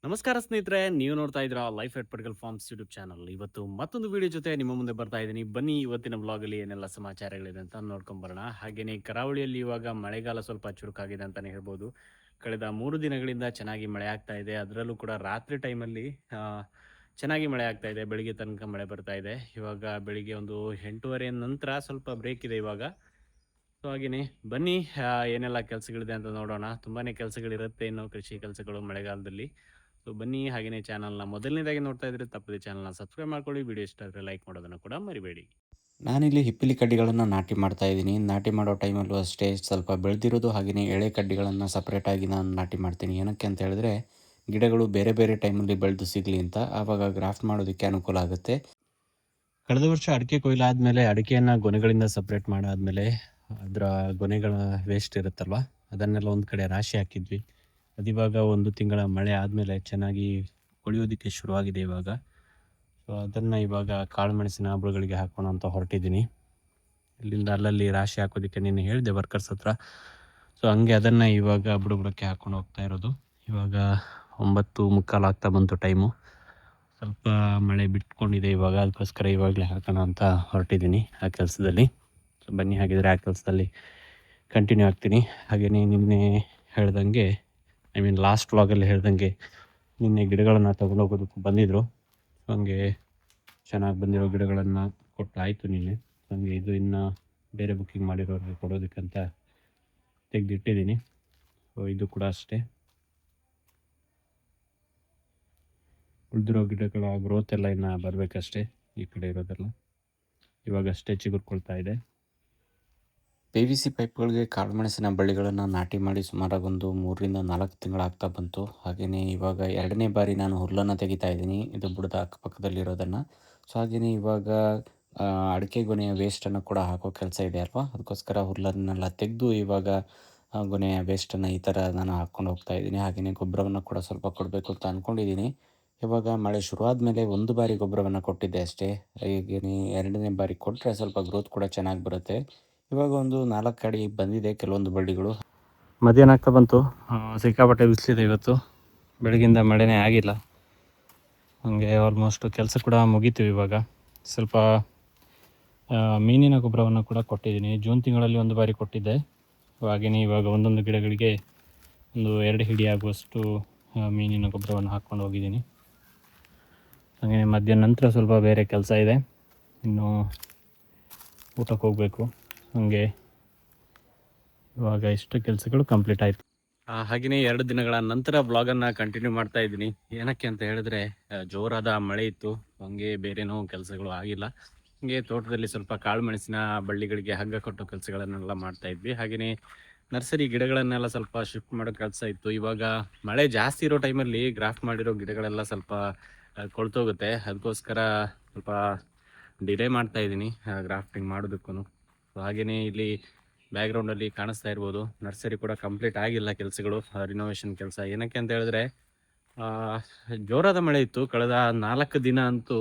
ನಮಸ್ಕಾರ ಸ್ನೇಹಿತರೆ, ನೀವು ನೋಡ್ತಾ ಇದ್ದೀರಾ life at particle farms YouTube channel. ಇವತ್ತು ಮತ್ತೊಂದು ವಿಡಿಯೋ ಜೊತೆ ನಿಮ್ಮ ಮುಂದೆ ಬರ್ತಾ ಇದ್ದೀನಿ. ಬನ್ನಿ ಇವತ್ತಿನ ವ್ಲಾಗಲ್ಲಿ ಏನೆಲ್ಲ ಸಮಾಚಾರಗಳಿದೆ ಅಂತ ನೋಡ್ಕೊಂಬರೋಣ. ಹಾಗೆಯೇ ಕರಾವಳಿಯಲ್ಲಿ ಇವಾಗ ಮಳೆಗಾಲ ಸ್ವಲ್ಪ ಚುರುಕಾಗಿದೆ ಅಂತಲೇ ಹೇಳ್ಬೋದು. ಕಳೆದ 3 ದಿನಗಳಿಂದ ಚೆನ್ನಾಗಿ ಮಳೆ ಆಗ್ತಾ ಇದೆ. ಅದರಲ್ಲೂ ಕೂಡ ರಾತ್ರಿ ಟೈಮಲ್ಲಿ ಆ, ಚೆನ್ನಾಗಿ ಮಳೆ ಆಗ್ತಾ ಇದೆ. ಬೆಳಿಗ್ಗೆ ತನಕ ಮಳೆ ಬರ್ತಾ ಇದೆ. ಇವಾಗ ಬೆಳಿಗ್ಗೆ ಒಂದು 8:30 ನಂತರ ಸ್ವಲ್ಪ ಬ್ರೇಕ್ ಇದೆ ಇವಾಗ. ಸೊ ಹಾಗೇನೆ ಬನ್ನಿ ಏನೆಲ್ಲ ಕೆಲಸಗಳಿದೆ ಅಂತ ನೋಡೋಣ. ತುಂಬಾನೇ ಕೆಲಸಗಳಿರುತ್ತೆ ಇನ್ನು ಕೃಷಿ ಕೆಲಸಗಳು ಮಳೆಗಾಲದಲ್ಲಿ. ಸೊ ಬನ್ನಿ ಹಾಗೇನೇ ಚಾನಲ್‌ನ ಮೊದಲನೇದಾಗಿ ನೋಡ್ತಾ ಇದ್ರೆ ತಪ್ಪದೆ ಚಾನಲ್‌ನ ಸಬ್ಸ್ಕ್ರೈಬ್ ಮಾಡ್ಕೊಳ್ಳಿ. ವಿಡಿಯೋ ಇಷ್ಟ ಆದರೆ ಲೈಕ್ ಮಾಡೋದನ್ನು ಕೂಡ ಮರಿಬೇಡಿ. ನಾನಿಲ್ಲಿ ಹಿಪ್ಪಲಿ ಕಡ್ಡಿಗಳನ್ನು ನಾಟಿ ಮಾಡ್ತಾ ಇದ್ದೀನಿ. ನಾಟಿ ಮಾಡೋ ಟೈಮಲ್ಲೂ ಅಷ್ಟೇ ಸ್ವಲ್ಪ ಬೆಳೆದಿರೋದು ಹಾಗೆಯೇ ಎಳೆ ಕಡ್ಡಿಗಳನ್ನು ಸಪ್ರೇಟಾಗಿ ನಾನು ನಾಟಿ ಮಾಡ್ತೀನಿ. ಏನಕ್ಕೆ ಅಂತ ಹೇಳಿದ್ರೆ ಗಿಡಗಳು ಬೇರೆ ಬೇರೆ ಟೈಮಲ್ಲಿ ಬೆಳೆದು ಸಿಗಲಿ ಅಂತ. ಆವಾಗ ಗ್ರಾಫ್ಟ್ ಮಾಡೋದಕ್ಕೆ ಅನುಕೂಲ ಆಗುತ್ತೆ. ಕಳೆದ ವರ್ಷ ಅಡಿಕೆ ಕೊಯ್ಲಾದ್ಮೇಲೆ ಅಡಿಕೆಯನ್ನು ಗೊನೆಗಳಿಂದ ಸಪ್ರೇಟ್ ಮಾಡಾದ್ಮೇಲೆ ಅದರ ಗೊನೆಗಳ ವೇಸ್ಟ್ ಇರುತ್ತಲ್ವ, ಅದನ್ನೆಲ್ಲ ಒಂದು ಕಡೆ ರಾಶಿ ಹಾಕಿದ್ವಿ. ಅದಿವಾಗ 1 ತಿಂಗಳ ಮಳೆ ಆದಮೇಲೆ ಚೆನ್ನಾಗಿ ಕೊಳೆಯೋದಕ್ಕೆ ಶುರುವಾಗಿದೆ ಇವಾಗ. ಸೊ ಅದನ್ನು ಇವಾಗ ಕಾಳುಮೆಣಸಿನ ಬುಡಗಳಿಗೆ ಹಾಕೋಣ ಅಂತ ಹೊರಟಿದ್ದೀನಿ. ಇಲ್ಲಿಂದ ಅಲ್ಲಲ್ಲಿ ರಾಶಿ ಹಾಕೋದಕ್ಕೆ ನಿನ್ನೆ ಹೇಳಿದೆ ವರ್ಕರ್ಸ್ ಹತ್ರ. ಸೊ ಹಂಗೆ ಅದನ್ನು ಇವಾಗ ಬುಡಕ್ಕೆ ಹಾಕೊಂಡು ಹೋಗ್ತಾ ಇರೋದು. ಇವಾಗ 9:45 ಆಗ್ತಾ ಬಂತು ಟೈಮು. ಸ್ವಲ್ಪ ಮಳೆ ಬಿಟ್ಕೊಂಡಿದೆ ಇವಾಗ, ಅದಕ್ಕೋಸ್ಕರ ಇವಾಗಲೇ ಹಾಕೋಣ ಅಂತ ಹೊರಟಿದ್ದೀನಿ ಆ ಕೆಲಸದಲ್ಲಿ. ಸೊ ಬನ್ನಿ ಹಾಗಿದ್ರೆ ಆ ಕೆಲಸದಲ್ಲಿ ಕಂಟಿನ್ಯೂ ಆಗ್ತೀನಿ. ಹಾಗೆಯೇ ನಿನ್ನೆ ಹೇಳ್ದಂಗೆ, ಐ ಮೀನ್ ಲಾಸ್ಟ್ ವ್ಲಾಗಲ್ಲಿ ಹೇಳ್ದಂಗೆ, ನಿನ್ನೆ ಗಿಡಗಳನ್ನು ತೊಗೊಂಡೋಗೋದಕ್ಕೆ ಬಂದಿದ್ದರು. ಹಂಗೆ ಚೆನ್ನಾಗಿ ಬಂದಿರೋ ಗಿಡಗಳನ್ನು ಕೊಟ್ಟಾಯಿತು ನಿನ್ನೆ. ಹಂಗೆ ಇದು ಇನ್ನು ಬೇರೆ ಬುಕ್ಕಿಂಗ್ ಮಾಡಿರೋರಿಗೆ ಕೊಡೋದಕ್ಕಂತ ತೆಗೆದಿಟ್ಟಿದ್ದೀನಿ. ಸೊ ಇದು ಕೂಡ ಅಷ್ಟೇ. ಉಳಿದಿರೋ ಗಿಡಗಳ ಗ್ರೋತ್ ಎಲ್ಲ ಇನ್ನು ಬರಬೇಕಷ್ಟೇ. ಈ ಕಡೆ ಇರೋದೆಲ್ಲ ಇವಾಗಷ್ಟೇ ಚಿಗುರ್ಕೊಳ್ತಾ ಇದೆ. PVC ಪೈಪ್ಗಳಿಗೆ ಕಾಳುಮೆಣಸಿನ ಬಳ್ಳಿಗಳನ್ನು ನಾಟಿ ಮಾಡಿ ಸುಮಾರಾಗಿ ಒಂದು 3-4 ತಿಂಗಳಾಗ್ತಾ ಬಂತು. ಹಾಗೆಯೇ ಇವಾಗ 2ನೇ ಬಾರಿ ನಾನು ಹುಲ್ಲನ್ನು ತೆಗಿತಾ ಇದ್ದೀನಿ, ಇದು ಬುಡದ ಅಕ್ಕಪಕ್ಕದಲ್ಲಿರೋದನ್ನು. ಸೊ ಹಾಗೆಯೇ ಇವಾಗ ಅಡಿಕೆ ಗೊನೆಯ ವೇಸ್ಟನ್ನು ಕೂಡ ಹಾಕೋ ಕೆಲಸ ಇದೆ ಅಲ್ವಾ, ಅದಕ್ಕೋಸ್ಕರ ಹುಲ್ಲನ್ನೆಲ್ಲ ತೆಗೆದು ಇವಾಗ ಗೊನೆಯ ವೇಸ್ಟನ್ನು ಈ ಥರ ನಾನು ಹಾಕ್ಕೊಂಡು ಹೋಗ್ತಾ ಇದ್ದೀನಿ. ಹಾಗೆಯೇ ಗೊಬ್ಬರವನ್ನು ಕೂಡ ಸ್ವಲ್ಪ ಕೊಡಬೇಕು ಅಂತ ಅಂದ್ಕೊಂಡಿದ್ದೀನಿ. ಇವಾಗ ಮಳೆ ಶುರುವಾದ ಮೇಲೆ ಒಂದು ಬಾರಿ ಗೊಬ್ಬರವನ್ನು ಕೊಟ್ಟಿದ್ದೆ ಅಷ್ಟೇ. ಹಾಗೆಯೇ 2ನೇ ಬಾರಿ ಕೊಟ್ಟರೆ ಸ್ವಲ್ಪ ಗ್ರೋತ್ ಕೂಡ ಚೆನ್ನಾಗಿ ಬರುತ್ತೆ. ಇವಾಗ ಒಂದು 4 ಅಡಿ ಬಂದಿದೆ ಕೆಲವೊಂದು ಬಳ್ಳಿಗಳು. ಮಧ್ಯಾಹ್ನ ಆಗ್ತಾ ಬಂತು. ಸಿಕ್ಕಾಪಟ್ಟೆ ಬಿಸಿಲಿದೆ ಇವತ್ತು. ಬೆಳಗಿಂದ ಮಳೆನೇ ಆಗಿಲ್ಲ. ಹಾಗೆ ಆಲ್ಮೋಸ್ಟ್ ಕೆಲಸ ಕೂಡ ಮುಗೀತೀವಿ ಇವಾಗ. ಸ್ವಲ್ಪ ಮೀನಿನ ಗೊಬ್ಬರವನ್ನು ಕೂಡ ಕೊಟ್ಟಿದ್ದೀನಿ. ಜೂನ್ ತಿಂಗಳಲ್ಲಿ ಒಂದು ಬಾರಿ ಕೊಟ್ಟಿದ್ದೆ. ಹಾಗೆಯೇ ಇವಾಗ ಒಂದೊಂದು ಗಿಡಗಳಿಗೆ ಒಂದು 2 ಹಿಡಿ ಆಗುವಷ್ಟು ಮೀನಿನ ಗೊಬ್ಬರವನ್ನು ಹಾಕ್ಕೊಂಡು ಹೋಗಿದ್ದೀನಿ. ಹಾಗೆಯೇ ಮಧ್ಯಾಹ್ನ ನಂತರ ಸ್ವಲ್ಪ ಬೇರೆ ಕೆಲಸ ಇದೆ. ಇನ್ನು ಊಟಕ್ಕೆ ಹೋಗಬೇಕು. ಹಾಗೆ ಇವಾಗ ಇಷ್ಟು ಕೆಲಸಗಳು ಕಂಪ್ಲೀಟ್ ಆಯಿತು. ಹಾಗೆಯೇ 2 ದಿನಗಳ ನಂತರ ಬ್ಲಾಗನ್ನು ಕಂಟಿನ್ಯೂ ಮಾಡ್ತಾ ಇದ್ದೀನಿ. ಏನಕ್ಕೆ ಅಂತ ಹೇಳಿದ್ರೆ ಜೋರಾದ ಮಳೆ ಇತ್ತು. ಹಾಗೆ ಬೇರೇನೂ ಕೆಲಸಗಳು ಆಗಿಲ್ಲ. ಹಾಗೆ ತೋಟದಲ್ಲಿ ಸ್ವಲ್ಪ ಕಾಳುಮೆಣಸಿನ ಬಳ್ಳಿಗಳಿಗೆ ಹಗ್ಗ ಕಟ್ಟೋ ಕೆಲಸಗಳನ್ನೆಲ್ಲ ಮಾಡ್ತಾ ಇದ್ವಿ. ಹಾಗೆಯೇ ನರ್ಸರಿ ಗಿಡಗಳನ್ನೆಲ್ಲ ಸ್ವಲ್ಪ ಶಿಫ್ಟ್ ಮಾಡೋ ಕೆಲಸ ಇತ್ತು. ಇವಾಗ ಮಳೆ ಜಾಸ್ತಿ ಇರೋ ಟೈಮಲ್ಲಿ ಗ್ರಾಫ್ಟ್ ಮಾಡಿರೋ ಗಿಡಗಳೆಲ್ಲ ಸ್ವಲ್ಪ ಕೊಳ್ತೋಗುತ್ತೆ. ಅದಕ್ಕೋಸ್ಕರ ಸ್ವಲ್ಪ ಡಿಲೇ ಮಾಡ್ತಾ ಇದ್ದೀನಿ ಗ್ರಾಫ್ಟಿಂಗ್ ಮಾಡೋದಕ್ಕೂ. ಹಾಗೆಯೇ ಇಲ್ಲಿ ಬ್ಯಾಕ್ಗ್ರೌಂಡಲ್ಲಿ ಕಾಣಿಸ್ತಾ ಇರ್ಬೋದು, ನರ್ಸರಿ ಕೂಡ ಕಂಪ್ಲೀಟ್ ಆಗಿಲ್ಲ ಕೆಲಸಗಳು, ರಿನೋವೇಷನ್ ಕೆಲಸ. ಏನಕ್ಕೆ ಅಂತ ಹೇಳಿದ್ರೆ ಜೋರಾದ ಮಳೆ ಇತ್ತು. ಕಳೆದ 4 ದಿನ ಅಂತೂ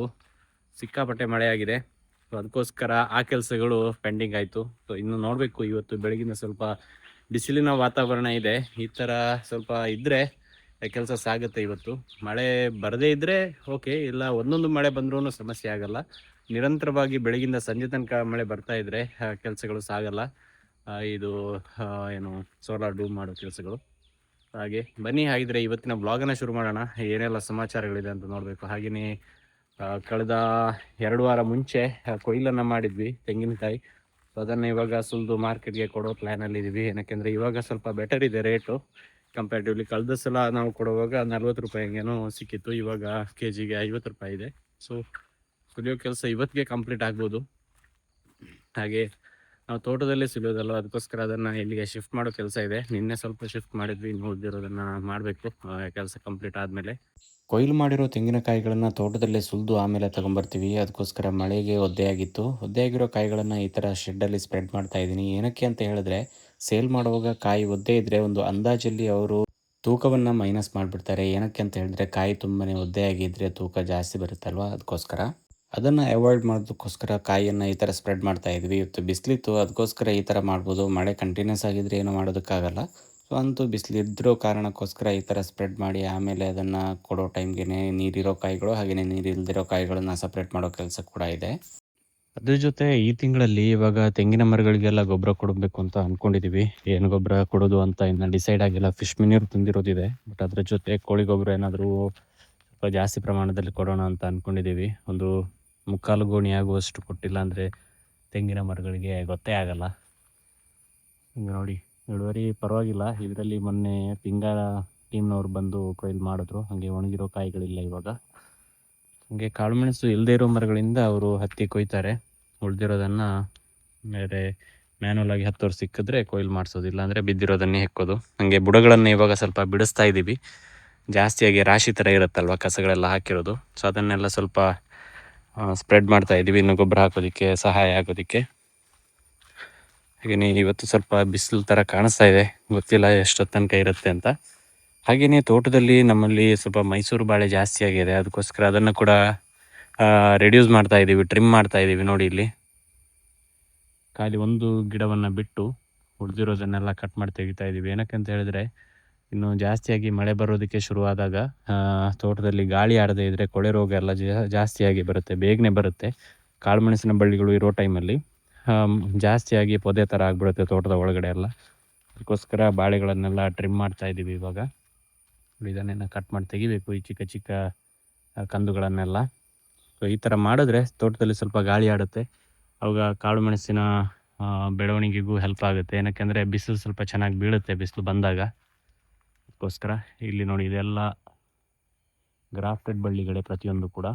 ಸಿಕ್ಕಾಪಟ್ಟೆ ಮಳೆ ಆಗಿದೆ. ಸೊ ಅದಕ್ಕೋಸ್ಕರ ಆ ಕೆಲಸಗಳು ಪೆಂಡಿಂಗ್ ಆಯಿತು. ಸೊ ಇನ್ನು ನೋಡಬೇಕು, ಇವತ್ತು ಬೆಳಗಿನ ಸ್ವಲ್ಪ ಬಿಸಿಲಿನ ವಾತಾವರಣ ಇದೆ. ಈ ಥರ ಸ್ವಲ್ಪ ಇದ್ದರೆ ಕೆಲಸ ಸಾಗುತ್ತೆ ಇವತ್ತು. ಮಳೆ ಬರದೇ ಇದ್ದರೆ ಓಕೆ, ಇಲ್ಲ ಒಂದೊಂದು ಮಳೆ ಬಂದ್ರೂ ಸಮಸ್ಯೆ ಆಗಲ್ಲ. ನಿರಂತರವಾಗಿ ಬೆಳಗಿಂದ ಸಂಜೆ ತನಕ ಮಳೆ ಬರ್ತಾ ಇದ್ದರೆ ಕೆಲಸಗಳು ಸಾಗಲ್ಲ. ಇದು ಏನು ಸೋಲಾರ್ ಡೂಮ್ ಮಾಡೋ ಕೆಲಸಗಳು. ಹಾಗೆ ಬನ್ನಿ ಹಾಗಿದ್ರೆ ಇವತ್ತಿನ ಬ್ಲಾಗನ್ನು ಶುರು ಮಾಡೋಣ. ಏನೆಲ್ಲ ಸಮಾಚಾರಗಳಿದೆ ಅಂತ ನೋಡಬೇಕು. ಹಾಗೆಯೇ ಕಳೆದ 2 ವಾರ ಮುಂಚೆ ಕೊಯ್ಲನ್ನು ಮಾಡಿದ್ವಿ ತೆಂಗಿನಕಾಯಿ. ಸೊ ಅದನ್ನು ಇವಾಗ ಸುಲಿದು ಮಾರ್ಕೆಟ್ಗೆ ಕೊಡೋ ಪ್ಲ್ಯಾನಲ್ಲಿದ್ದೀವಿ. ಏನಕ್ಕೆಂದರೆ ಇವಾಗ ಸ್ವಲ್ಪ ಬೆಟರ್ ಇದೆ ರೇಟು ಕಂಪ್ಯಾರಿಟಿವ್ಲಿ. ಕಳೆದ ಸಲ ನಾವು ಕೊಡುವಾಗ 40 ರೂಪಾಯಿ ಹಂಗೇನೋ ಸಿಕ್ಕಿತ್ತು. ಇವಾಗ ಕೆಜಿಗೆ 50 ರೂಪಾಯಿ ಇದೆ. ಸೊ ಸುಲಿಯೋ ಕೆಲಸ ಇವತ್ತಿಗೆ ಕಂಪ್ಲೀಟ್ ಆಗ್ಬೋದು. ಹಾಗೆ ನಾವು ತೋಟದಲ್ಲೇ ಸಿಗೋದಲ್ವ, ಅದಕ್ಕೋಸ್ಕರ ಅದನ್ನು ಇಲ್ಲಿಗೆ ಶಿಫ್ಟ್ ಮಾಡೋ ಕೆಲಸ ಇದೆ. ನಿನ್ನೆ ಸ್ವಲ್ಪ ಶಿಫ್ಟ್ ಮಾಡಿದ್ವಿ, ಇನ್ನು ಉಳಿದಿರೋದನ್ನು ಮಾಡಬೇಕು ಕೆಲಸ ಕಂಪ್ಲೀಟ್ ಆದಮೇಲೆ. ಕೊಯ್ಲು ಮಾಡಿರೋ ತೆಂಗಿನಕಾಯಿಗಳನ್ನು ತೋಟದಲ್ಲೇ ಸುಲಿದು ಆಮೇಲೆ ತೊಗೊಂಬರ್ತೀವಿ. ಅದಕ್ಕೋಸ್ಕರ ಮಳೆಗೆ ಒದ್ದೆಯಾಗಿತ್ತು. ಒದ್ದೆಯಾಗಿರೋ ಕಾಯಿಗಳನ್ನು ಈ ಥರ ಶೆಡ್ಡಲ್ಲಿ ಸ್ಪ್ರೆಡ್ ಮಾಡ್ತಾ ಇದ್ದೀನಿ. ಏನಕ್ಕೆ ಅಂತ ಹೇಳಿದ್ರೆ ಸೇಲ್ ಮಾಡುವಾಗ ಕಾಯಿ ಒದ್ದೆ ಇದ್ದರೆ ಒಂದು ಅಂದಾಜಲ್ಲಿ ಅವರು ತೂಕವನ್ನು ಮೈನಸ್ ಮಾಡಿಬಿಡ್ತಾರೆ. ಏನಕ್ಕೆ ಅಂತ ಹೇಳಿದ್ರೆ ಕಾಯಿ ತುಂಬಾ ಒದ್ದೆಯಾಗಿದ್ದರೆ ತೂಕ ಜಾಸ್ತಿ ಬರುತ್ತಲ್ವ, ಅದಕ್ಕೋಸ್ಕರ ಅದನ್ನು ಅವಾಯ್ಡ್ ಮಾಡೋದಕ್ಕೋಸ್ಕರ ಕಾಯಿಯನ್ನು ಈ ಥರ ಸ್ಪ್ರೆಡ್ ಮಾಡ್ತಾ ಇದ್ವಿ. ಇವತ್ತು ಬಿಸಿಲಿತ್ತು, ಅದಕ್ಕೋಸ್ಕರ ಈ ಥರ ಮಾಡ್ಬೋದು. ಮಳೆ ಕಂಟಿನ್ಯೂಸ್ ಆಗಿದ್ದರೆ ಏನೂ ಮಾಡೋದಕ್ಕಾಗಲ್ಲ. ಸೊ ಅಂತೂ ಬಿಸಿಲಿದ್ದಿರೋ ಕಾರಣಕ್ಕೋಸ್ಕರ ಈ ಥರ ಸ್ಪ್ರೆಡ್ ಮಾಡಿ ಆಮೇಲೆ ಅದನ್ನು ಕೊಡೋ ಟೈಮ್ಗೆ ನೀರಿರೋ ಕಾಯಿಗಳು ಹಾಗೆಯೇ ನೀರಿಲ್ದಿರೋ ಕಾಯಿಗಳನ್ನು ಸಪ್ರೇಟ್ ಮಾಡೋ ಕೆಲಸ ಕೂಡ ಇದೆ. ಅದ್ರ ಜೊತೆ ಈ ತಿಂಗಳಲ್ಲಿ ಇವಾಗ ತೆಂಗಿನ ಮರಗಳಿಗೆಲ್ಲ ಗೊಬ್ಬರ ಕೊಡಬೇಕು ಅಂತ ಅಂದ್ಕೊಂಡಿದ್ದೀವಿ. ಏನು ಗೊಬ್ಬರ ಕೊಡೋದು ಅಂತ ಇನ್ನು ಡಿಸೈಡ್ ಆಗಿಲ್ಲ. Fish manure ತಂದಿರೋದಿದೆ. ಬಟ್ ಅದ್ರ ಜೊತೆ ಕೋಳಿ ಗೊಬ್ಬರ ಏನಾದರೂ ಸ್ವಲ್ಪ ಜಾಸ್ತಿ ಪ್ರಮಾಣದಲ್ಲಿ ಕೊಡೋಣ ಅಂತ ಅಂದ್ಕೊಂಡಿದ್ದೀವಿ. ಒಂದು 3/4 ಗೋಣಿ ಆಗುವಷ್ಟು ಕೊಟ್ಟಿಲ್ಲ ಅಂದರೆ ತೆಂಗಿನ ಮರಗಳಿಗೆ ಗೊತ್ತೇ ಆಗಲ್ಲ. ಈಗ ನೋಡಿ ಇಳುವರಿ ಪರವಾಗಿಲ್ಲ. ಇದರಲ್ಲಿ ಮೊನ್ನೆ ಪಿಂಗಾರ ಟೀಮ್ನವ್ರು ಬಂದು ಕೊಯ್ಲು ಮಾಡಿದ್ರು. ಹಾಗೆ ಒಣಗಿರೋ ಕಾಯಿಗಳಿಲ್ಲ ಇವಾಗ. ಹಾಗೆ ಕಾಳುಮೆಣಸು ಇಲ್ಲದೇ ಇರೋ ಮರಗಳಿಂದ ಅವರು ಹತ್ತಿ ಕೊಯ್ತಾರೆ. ಉಳಿದಿರೋದನ್ನು ಬೇರೆ ಮ್ಯಾನುವಲ್ ಆಗಿ ಹತ್ತೋರು ಸಿಕ್ಕಿದ್ರೆ ಕೊಯ್ಲು ಮಾಡಿಸೋದು, ಇಲ್ಲಾಂದರೆ ಬಿದ್ದಿರೋದನ್ನೇ ಹೆಕ್ಕೋದು. ಹಾಗೆ ಬುಡಗಳನ್ನು ಇವಾಗ ಸ್ವಲ್ಪ ಬಿಡಿಸ್ತಾ ಇದ್ದೀವಿ. ಜಾಸ್ತಿಯಾಗಿ ರಾಶಿ ಥರ ಇರುತ್ತಲ್ವ ಕಸಗಳೆಲ್ಲ ಹಾಕಿರೋದು. ಸೊ ಅದನ್ನೆಲ್ಲ ಸ್ವಲ್ಪ ಸ್ಪ್ರೆಡ್ ಮಾಡ್ತಾ ಇದ್ದೀವಿ, ಇನ್ನು ಗೊಬ್ಬರ ಹಾಕೋದಕ್ಕೆ ಸಹಾಯ ಆಗೋದಕ್ಕೆ. ಹಾಗೆಯೇ ಇವತ್ತು ಸ್ವಲ್ಪ ಬಿಸಿಲು ಥರ ಕಾಣಿಸ್ತಾ ಇದೆ, ಗೊತ್ತಿಲ್ಲ ಎಷ್ಟೊತ್ತು ತನಕ ಇರುತ್ತೆ ಅಂತ. ಹಾಗೆಯೇ ತೋಟದಲ್ಲಿ ನಮ್ಮಲ್ಲಿ ಸ್ವಲ್ಪ ಮೈಸೂರು ಬಾಳೆ ಜಾಸ್ತಿ ಆಗಿದೆ. ಅದಕ್ಕೋಸ್ಕರ ಅದನ್ನು ಕೂಡ ರೆಡ್ಯೂಸ್ ಮಾಡ್ತಾ ಇದ್ದೀವಿ, ಟ್ರಿಮ್ ಮಾಡ್ತಾ ಇದ್ದೀವಿ. ನೋಡಿ ಇಲ್ಲಿ ಖಾಲಿ ಒಂದು ಗಿಡವನ್ನು ಬಿಟ್ಟು ಉಳಿದಿರೋದನ್ನೆಲ್ಲ ಕಟ್ ಮಾಡಿ ತೆಗಿತಾ ಇದ್ದೀವಿ. ಏನಕ್ಕೆ ಅಂತ ಹೇಳಿದ್ರೆ ಇನ್ನು ಜಾಸ್ತಿಯಾಗಿ ಮಳೆ ಬರೋದಕ್ಕೆ ಶುರುವಾದಾಗ ತೋಟದಲ್ಲಿ ಗಾಳಿ ಆಡದೇ ಇದ್ದರೆ ಕೊಳೆ ರೋಗ ಎಲ್ಲ ಜಾಸ್ತಿಯಾಗಿ ಬರುತ್ತೆ, ಬೇಗನೆ ಬರುತ್ತೆ. ಕಾಳುಮೆಣಸಿನ ಬಳ್ಳಿಗಳು ಇರೋ ಟೈಮಲ್ಲಿ ಜಾಸ್ತಿಯಾಗಿ ಪೊದೆ ಥರ ಆಗಿಬಿಡುತ್ತೆ ತೋಟದ ಒಳಗಡೆ ಎಲ್ಲ. ಅದಕ್ಕೋಸ್ಕರ ಬಾಳೆಗಳನ್ನೆಲ್ಲ ಟ್ರಿಮ್ ಮಾಡ್ತಾ ಇದ್ದೀವಿ ಇವಾಗ. ಇದನ್ನೆಲ್ಲ ಕಟ್ ಮಾಡಿ ತೆಗಿಬೇಕು, ಈ ಚಿಕ್ಕ ಚಿಕ್ಕ ಕಂದುಗಳನ್ನೆಲ್ಲ. ಸೊ ಈ ಥರ ಮಾಡಿದ್ರೆ ತೋಟದಲ್ಲಿ ಸ್ವಲ್ಪ ಗಾಳಿ ಆಡುತ್ತೆ. ಅವಾಗ ಕಾಳುಮೆಣಸಿನ ಬೆಳವಣಿಗೆಗೂ ಹೆಲ್ಪ್ ಆಗುತ್ತೆ. ಏನಕ್ಕೆಂದರೆ ಬಿಸಿಲು ಸ್ವಲ್ಪ ಚೆನ್ನಾಗಿ ಬೀಳುತ್ತೆ ಬಿಸಿಲು ಬಂದಾಗ. ಅದಕ್ಕೋಸ್ಕರ ಇಲ್ಲಿ ನೋಡಿ ಇದೆಲ್ಲ ಗ್ರಾಫ್ಟೆಡ್ ಬಳ್ಳಿಗಳೇ ಪ್ರತಿಯೊಂದು ಕೂಡ.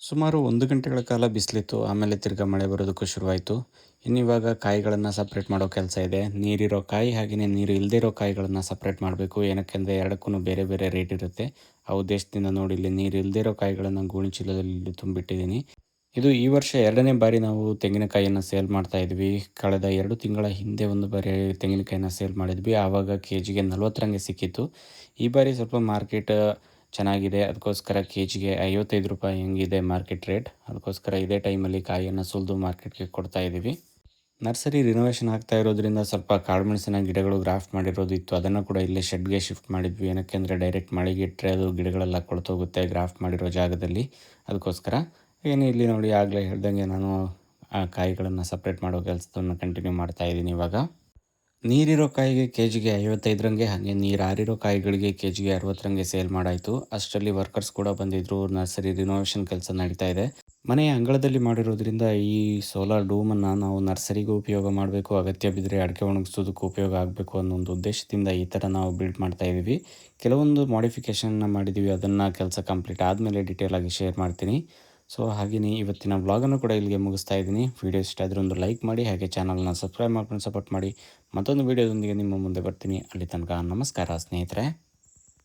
ಸುಮಾರು 1 ಗಂಟೆಗಳ ಕಾಲ ಬಿಸಿಲಿತ್ತು. ಆಮೇಲೆ ತಿರ್ಗಾ ಮಳೆ ಬರೋದಕ್ಕೂ ಶುರುವಾಯಿತು. ಇನ್ನಿವಾಗ ಕಾಯಿಗಳನ್ನು ಸಪ್ರೇಟ್ ಮಾಡೋ ಕೆಲಸ ಇದೆ. ನೀರಿರೋ ಕಾಯಿ ಹಾಗೆಯೇ ನೀರು ಇಲ್ಲದೇ ಇರೋ ಕಾಯಿಗಳನ್ನು ಸಪ್ರೇಟ್ ಮಾಡಬೇಕು. ಏನಕ್ಕೆಂದರೆ ಎರಡಕ್ಕೂ ಬೇರೆ ಬೇರೆ ರೇಟ್ ಇರುತ್ತೆ. ಆ ಉದ್ದೇಶದಿಂದ ನೋಡಿ ಇಲ್ಲಿ ನೀರು ಇಲ್ಲದೇ ಇರೋ ಕಾಯಿಗಳನ್ನು ಗೋಣಿ ಚೀಲದಲ್ಲಿ ತುಂಬಿಟ್ಟಿದ್ದೀನಿ. ಇದು ಈ ವರ್ಷ 2ನೇ ಬಾರಿ ನಾವು ತೆಂಗಿನಕಾಯಿಯನ್ನು ಸೇಲ್ ಮಾಡ್ತಾ ಇದ್ವಿ. ಕಳೆದ 2 ತಿಂಗಳ ಹಿಂದೆ ಒಂದು ಬಾರಿ ತೆಂಗಿನಕಾಯಿನ ಸೇಲ್ ಮಾಡಿದ್ವಿ. ಆವಾಗ ಕೆಜಿಗೆ 40 ಸಿಕ್ಕಿತ್ತು. ಈ ಬಾರಿ ಸ್ವಲ್ಪ ಮಾರ್ಕೆಟ್ ಚೆನ್ನಾಗಿದೆ. ಅದಕ್ಕೋಸ್ಕರ ಕೆಜಿಗೆ 55 ರೂಪಾಯಿ ಹೆಂಗಿದೆ ಮಾರ್ಕೆಟ್ ರೇಟ್. ಅದಕ್ಕೋಸ್ಕರ ಇದೇ ಟೈಮಲ್ಲಿ ಕಾಯಿಯನ್ನು ಸುಲಿದು ಮಾರ್ಕೆಟ್ಗೆ ಕೊಡ್ತಾ ಇದ್ದೀವಿ. ನರ್ಸರಿ ರಿನೋವೇಷನ್ ಆಗ್ತಾ ಇರೋದ್ರಿಂದ ಸ್ವಲ್ಪ ಕಾಳುಮೆಣಸಿನ ಗಿಡಗಳು ಗ್ರಾಫ್ಟ್ ಮಾಡಿರೋದು ಇತ್ತು. ಅದನ್ನು ಕೂಡ ಇಲ್ಲೇ ಶೆಡ್ಗೆ ಶಿಫ್ಟ್ ಮಾಡಿದ್ವಿ. ಏನಕ್ಕೆಂದರೆ ಡೈರೆಕ್ಟ್ ಮಳೆಗೆ ಇಟ್ಟರೆ ಅದು ಗಿಡಗಳೆಲ್ಲ ಕೊಳ್ತೋಗುತ್ತೆ ಗ್ರಾಫ್ಟ್ ಮಾಡಿರೋ ಜಾಗದಲ್ಲಿ. ಅದಕ್ಕೋಸ್ಕರ ಏನು ಇಲ್ಲಿ ನೋಡಿ ಆಗಲೇ ಹೇಳ್ದಂಗೆ ನಾನು ಆ ಕಾಯಿಗಳನ್ನು ಸಪ್ರೇಟ್ ಮಾಡೋ ಕೆಲಸವನ್ನು ಕಂಟಿನ್ಯೂ ಮಾಡ್ತಾ ಇದ್ದೀನಿ ಇವಾಗ. ನೀರಿರೋ ಕಾಯಿಗೆ ಕೆಜಿಗೆ 55 ಹಾಗೆ ನೀರು ಆರಿರೋ ಕಾಯಿಗಳಿಗೆ ಕೆಜಿಗೆ 60 ಸೇಲ್ ಮಾಡಾಯಿತು. ಅಷ್ಟರಲ್ಲಿ ವರ್ಕರ್ಸ್ ಕೂಡ ಬಂದಿದ್ದರು. ನರ್ಸರಿ ರಿನೋವೇಷನ್ ಕೆಲಸ ನಡೀತಾ ಇದೆ. ಮನೆಯ ಅಂಗಳದಲ್ಲಿ ಮಾಡಿರೋದ್ರಿಂದ ಈ ಸೋಲಾರ್ ಡೂಮನ್ನು ನಾವು ನರ್ಸರಿಗೂ ಉಪಯೋಗ ಮಾಡಬೇಕು, ಅಗತ್ಯ ಬಿದ್ದರೆ ಅಡಿಕೆ ಒಣಗಿಸೋದಕ್ಕೂ ಉಪಯೋಗ ಆಗಬೇಕು ಅನ್ನೋ ಒಂದು ಉದ್ದೇಶದಿಂದ ಈ ಥರ ನಾವು ಬಿಲ್ಡ್ ಮಾಡ್ತಾ ಇದ್ದೀವಿ. ಕೆಲವೊಂದು ಮಾಡಿಫಿಕೇಷನ್ನ ಮಾಡಿದ್ದೀವಿ. ಅದನ್ನು ಕೆಲಸ ಕಂಪ್ಲೀಟ್ ಆದಮೇಲೆ ಡೀಟೇಲಾಗಿ ಶೇರ್ ಮಾಡ್ತೀನಿ. ಸೊ ಹಾಗೆಯೇ ಇವತ್ತಿನ ವ್ಲಾಗನ್ನು ಕೂಡ ಇಲ್ಲಿಗೆ ಮುಗಿಸ್ತಾ ಇದ್ದೀನಿ. ವಿಡಿಯೋ ಇಷ್ಟ ಆದರೆ ಒಂದು ಲೈಕ್ ಮಾಡಿ, ಹಾಗೆ ಚಾನಲ್ನ ಸಬ್ಸ್ಕ್ರೈಬ್ ಮಾಡ್ಕೊಂಡು ಸಪೋರ್ಟ್ ಮಾಡಿ. ಮತ್ತೊಂದು ವಿಡಿಯೋದೊಂದಿಗೆ ನಿಮ್ಮ ಮುಂದೆ ಬರ್ತೀನಿ. ಅಲ್ಲಿ ತನಕ ನಮಸ್ಕಾರ ಸ್ನೇಹಿತರೆ.